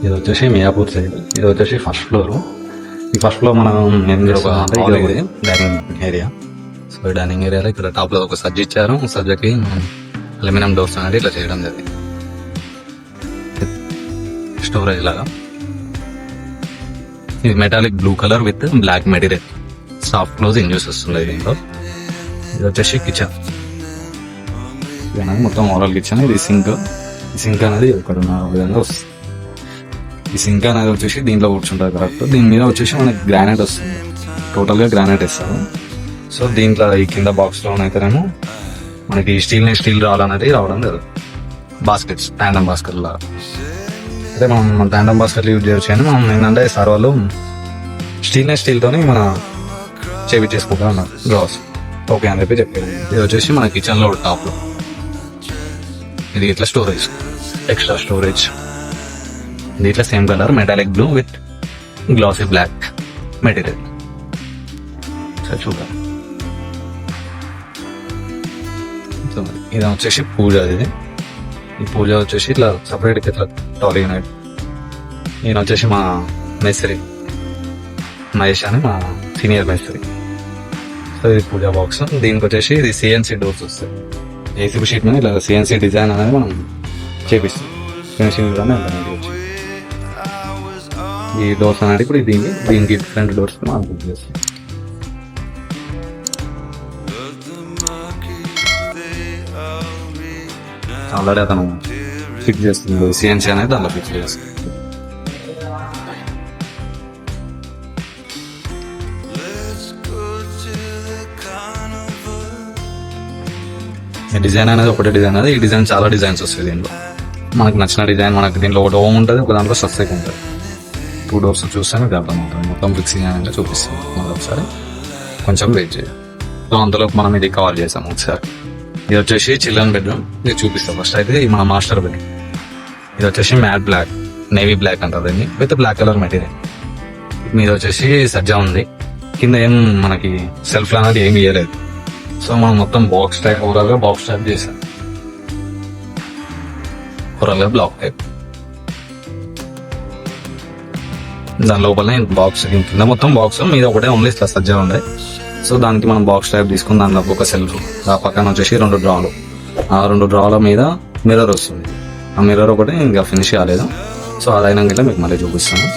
ఇది వచ్చేసి మియాపూర్ సైడ్. ఇది వచ్చేసి ఫస్ట్ ఫ్లోర్. ఈ ఫస్ట్ ఫ్లోర్ మనం ఏం చేసుకోవాలంటే ఇది డైనింగ్ ఏరియా. సో డైనింగ్ ఏరియాలో ఇక్కడ టాప్ లో ఒక సజ్జ ఇచ్చారు. సజ్జకి అల్యూమినియం డోర్స్ అనేది ఇట్లా చేయడం జరిగింది, స్టోరేజ్ లాగా. ఇది metallic blue colour with black material, soft close ఇంజూస్ వస్తుంది దీంట్లో. ఇది వచ్చేసి కిచెన్, మొత్తం ఓవరాల్ కిచెన్. ఇది సింక్. ఈ సింక్ అనేది ఇక్కడ ఉన్న విధంగా వస్తుంది. ఈ సింక్ అనేది వచ్చేసి దీంట్లో కూర్చుంటారు కరెక్ట్. దీని మీద వచ్చేసి మనకి గ్రానైట్ వస్తుంది, టోటల్ గా గ్రానైట్ ఇస్తారు. సో దీంట్లో ఈ కింద బాక్స్ లో అయితేనేమో మనకి స్టీల్ రావాలనేది రావడం లేదు. బాస్కెట్స్, ట్యాండమ్ బాస్కెట్ లాగా. అయితే మనం ట్యాండమ్ బాస్కెట్లు యూజ్ చేయొచ్చు అని మనం ఏంటంటే సార్ వాళ్ళు స్టీల్ తోని మన చేపించేసుకుంటా ఉన్నారు గ్లాస్. ఓకే అని చెప్పి చెప్పారు. ఇది వచ్చేసి మన కిచెన్ లో టాప్ లో ఇది ఇట్లా స్టోరేజ్, ఎక్స్ట్రా స్టోరేజ్. ఇది ఇట్లా same colour metallic blue with glossy black material. సరే చూద్దాం. ఇది వచ్చేసి పూజ. ఇది ఈ పూజ వచ్చేసి ఇట్లా సపరేట్ ఇట్లా టాలీ యూనిట్. ఈయన వచ్చేసి మా మేస్త్రి మహేష్ అని, మా సీనియర్ మేస్త్రి. సో ఇది పూజా బాక్స్. దీనికి వచ్చేసి ఇది CNC డోర్స్ వస్తాయి. ఏసీబీ షీట్ మీద ఇలా CNC డిజైన్ అనేది మనం చేపిస్తాం. ఫినిషింగ్ కానీ ఈ డోర్స్ అనేది ఇప్పుడు దీనికి డిఫరెంట్ డోర్స్ మనం బుక్ చేస్తాం. ఆల్రెడీ అతను ఫిక్స్ చేస్తుంది CNC అనేది, దాంట్లో ఫిక్స్ చేస్తుంది. డిజైన్ అనేది ఒకటే డిజైన్ అది. ఈ డిజైన్ చాలా డిజైన్స్ వస్తాయి దీంట్లో. మనకు నచ్చిన డిజైన్, మనకి దీంట్లో ఒకటి ఓమ్ ఉంటుంది, ఒక దాంట్లో సస్సెక్ ఉంటుంది. 2 డోర్స్ చూస్తే మీకు అర్థమవుతుంది. మొత్తం ఫిక్సింగ్ అనేది చూపిస్తుంది. మళ్ళీ ఒకసారి కొంచెం వెయిట్ చేయాలి. సో అంతలోపు మనం ఇది కవర్ చేసాము ఒకసారి. ఇది వచ్చేసి చిల్డ్రన్ బెడ్రూమ్. ఇది చూపిస్తాం ఫస్ట్. అయితే ఇది మన మాస్టర్ బెడ్. ఇది వచ్చేసి మ్యాట్ బ్లాక్, నేవీ బ్లాక్ అంటారు దీన్ని, విత్ బ్లాక్ కలర్ మెటీరియల్. మీద వచ్చేసి సజ్జా ఉంది. కింద ఏం మనకి సెల్ఫ్ అనేది ఏమి ఇవ్వలేదు. సో మనం మొత్తం బాక్స్ టైప్, ఓవరాల్ గా బాక్స్ టైప్ చేసాం. ఓవరాల్ గా బ్లాక్ టైప్. దాని లోపల బాక్స్, కింద మొత్తం బాక్స్, మీద ఒకటే ఓన్లీ సజ్జా ఉండే. సో దానికి మనం బాక్స్ టైప్ తీసుకుని దానిలో ఒక సెల్ఫ్, ఆ పక్కన వచ్చేసి 2 డ్రాలు. ఆ 2 డ్రాల మీద మిర్రర్ వస్తుంది. ఆ మిర్రర్ ఒకటి ఇంకా ఫినిష్ కాలేదు. సో అదైనాక మీకు మళ్ళీ చూపిస్తాను.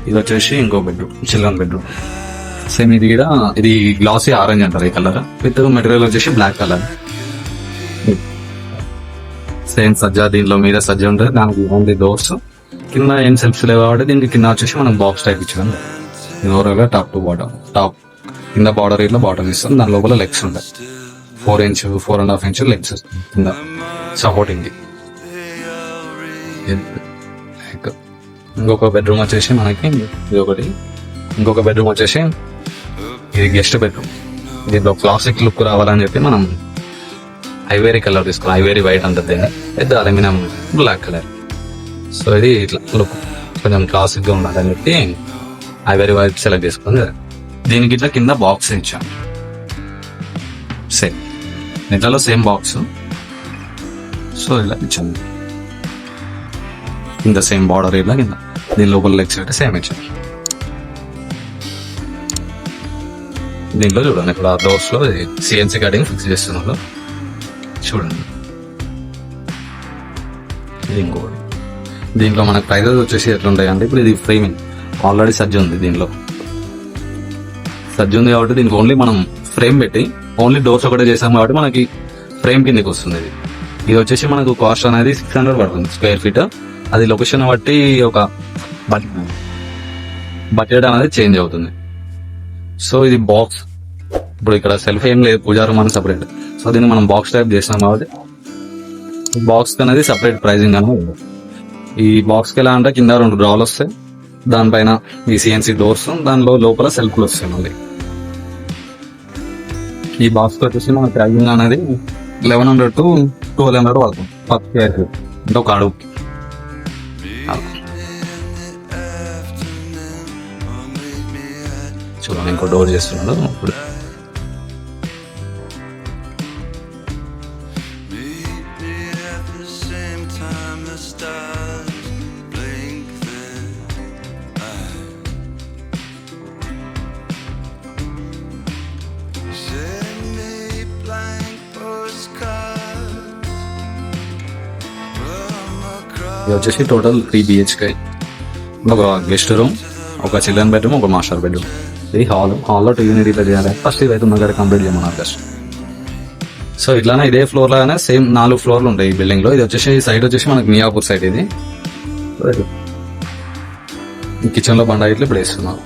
ఇది వచ్చేసి ఇంకో బెడ్రూమ్, చిల్డ్రన్ బెడ్రూమ్. సేమ్ ఇది కూడా, ఇది గ్లాసీ ఆరెంజ్ అంటారు ఈ కలర్, విత్ మెటీరియల్ వచ్చేసి బ్లాక్ కలర్. సేమ్ సజ్జా, దీంట్లో మీద సజ్జా ఉంటుంది. దానికి ఓన్లీ డోర్స్, కింద ఏం సెల్ఫ్స్ లేవు కాబట్టి దీనికి కింద వచ్చేసి మనం బాక్స్ టైప్ ఇచ్చాం. ఇది ఓవరాల్ గా టాప్ టు బాటమ్. టాప్ కింద బార్డర్ ఇట్లా బాటమ్ ఇస్తాం. దాని లోపల లెగ్స్ ఉంటాయి. 4 ఇంచ్ 4.5 ఇంచ్ లెగ్స్ వస్తుంది కింద సపోర్టింగ్. ఇంకొక బెడ్రూమ్ వచ్చేసి మనకి ఇది ఒకటి. ఇంకొక బెడ్రూమ్ వచ్చేసి ఇది గెస్ట్ బెడ్రూమ్. దీంట్లో క్లాసిక్ లుక్ రావాలని చెప్పి మనం ఐవేరీ కలర్ తీసుకున్నాం. ఐవేరీ వైట్ అంటారు దీన్ని, పెద్ద అల్యూమినియం బ్లాక్ కలర్. సో ఇది ఇట్లా లుక్ కొంచెం క్లాసిక్ గా ఉండాలని చెప్పి ఐవేరీ వైట్ సెలెక్ట్ చేసుకుంది. దీనికి ఇట్లా కింద బాక్స్ ఇచ్చాం. సేమ్ దీంట్లో సేమ్ బాక్స్. సో ఇలా ఇచ్చాం. కింద సేమ్ బార్డర్ ఇలా కింద, దీని లోపల లెగ్స్ అయితే సేమ్ ఇచ్చాం. దీంట్లో చూడండి ఇప్పుడు ఆ డోర్స్ లో CNC కటింగ్ ఫిక్స్ చేస్తున్నారు చూడండి. ఇది ఇంకోటి. దీంట్లో మనకు ప్రైజెస్ వచ్చేసి ఎట్లుంటాయి అంటే, ఇప్పుడు ఇది ఫ్రేమింగ్ ఆల్రెడీ సజ్జ ఉంది. దీంట్లో సజ్జ ఉంది కాబట్టి దీనికి ఓన్లీ మనం ఫ్రేమ్ పెట్టి ఓన్లీ డోర్స్ ఒకటే చేసాం కాబట్టి మనకి ఫ్రేమ్ కిందకి వస్తుంది. ఇది వచ్చేసి మనకు కాస్ట్ అనేది 600 పడుతుంది స్క్వేర్ ఫీట్. అది లొకేషన్ బట్టి ఒక బడ్జెట్ అనేది చేంజ్ అవుతుంది. సో ఇది బాక్స్. ఇప్పుడు ఇక్కడ సెల్ఫ్ ఏం లేదు, పూజా రూమ్ అని సపరేట్. సో దీన్ని మనం బాక్స్ టైప్ చేసినాం కాబట్టి బాక్స్ అనేది సపరేట్ ప్రైజింగ్ అనేది. ఈ బాక్స్ కి ఎలా అంటే కింద 2 డ్రాలు వస్తాయి, దానిపైన ఈ CNC డోర్స్, దానిలో లోపల సెల్ఫ్లు వస్తాయి. మళ్ళీ ఈ బాక్స్ వచ్చేసి మన ప్రైజింగ్ అనేది 1100 to 1200 పడుతుంది ఫస్ట్ ఇయర్. అంటే ఒక అడుగు. చూడండి ఇంకో డోర్ చేస్తున్నాడు ఇప్పుడు. ఇది వచ్చేసి టోటల్ 3 BHK, ఒక గెస్ట్ రూమ్, ఒక చిల్డ్రన్ బెడ్రూమ్, ఒక మాస్టర్ బెడ్రూమ్. ఇది హాల్లో 2 యూనిట్ ఇట్లా చేయాలి. ఫస్ట్ ఇదైతే ఉన్న దగ్గర కంప్లీట్ చేయమన్నారు ఫస్ట్. సో ఇట్లానే ఇదే ఫ్లోర్ లాగానే సేమ్ 4 ఫ్లోర్లు ఉంటాయి ఈ బిల్డింగ్ లో. ఇది వచ్చేసి సైడ్ వచ్చేసి మనకి మియాపూర్ సైడ్. ఇది కిచెన్ లో బండ ఇట్లా ఇప్పుడు వేస్తున్నాం.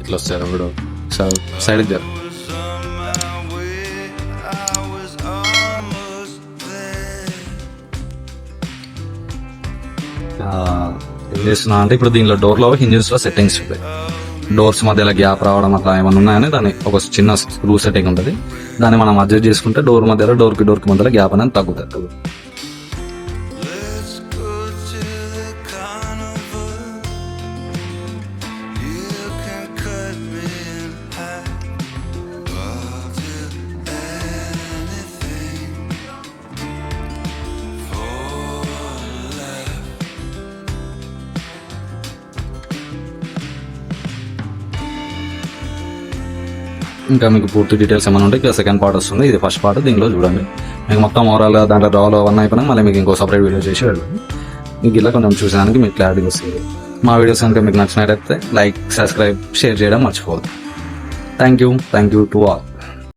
ఇట్లా వస్తారు ఇప్పుడు సైడ్ జర ఏం చేస్తున్నా అంటే ఇప్పుడు దీనిలో డోర్ లో హింజెస్ లో సెట్టింగ్స్ ఉంటాయి. డోర్స్ మధ్యలో గ్యాప్ రావడం అట్లా ఏమైనా ఉన్నాయని దాన్ని ఒక చిన్న స్క్రూ సెట్టింగ్ ఉంటుంది. దాన్ని మనం అడ్జస్ట్ చేసుకుంటే డోర్ మధ్యలో డోర్ కి మధ్యలో గ్యాప్ అనేది తగ్గుతుంది. ఇంకా మీకు పూర్తి డీటెయిల్స్ ఏమైనా ఉంటే ఇంకా సెకండ్ పార్ట్ వస్తుంది. ఇది ఫస్ట్ పార్ట్, దీనిలో చూడండి. మీకు మొత్తం ఓవరాల్గా దాంట్లో డ్రాలో అవన్నీ అయిపోయినా మళ్ళీ మీకు ఇంకో సపరేట్ వీడియో చేసి వెళ్ళండి. మీకు ఇలా కొంచెం చూసేదానికి మీకు క్లారిటీ వస్తుంది. మా వీడియోస్ కనుక మీకు నచ్చినట్టయితే లైక్, సబ్స్క్రైబ్, షేర్ చేయడం మర్చిపోవద్దు. Thank you to all.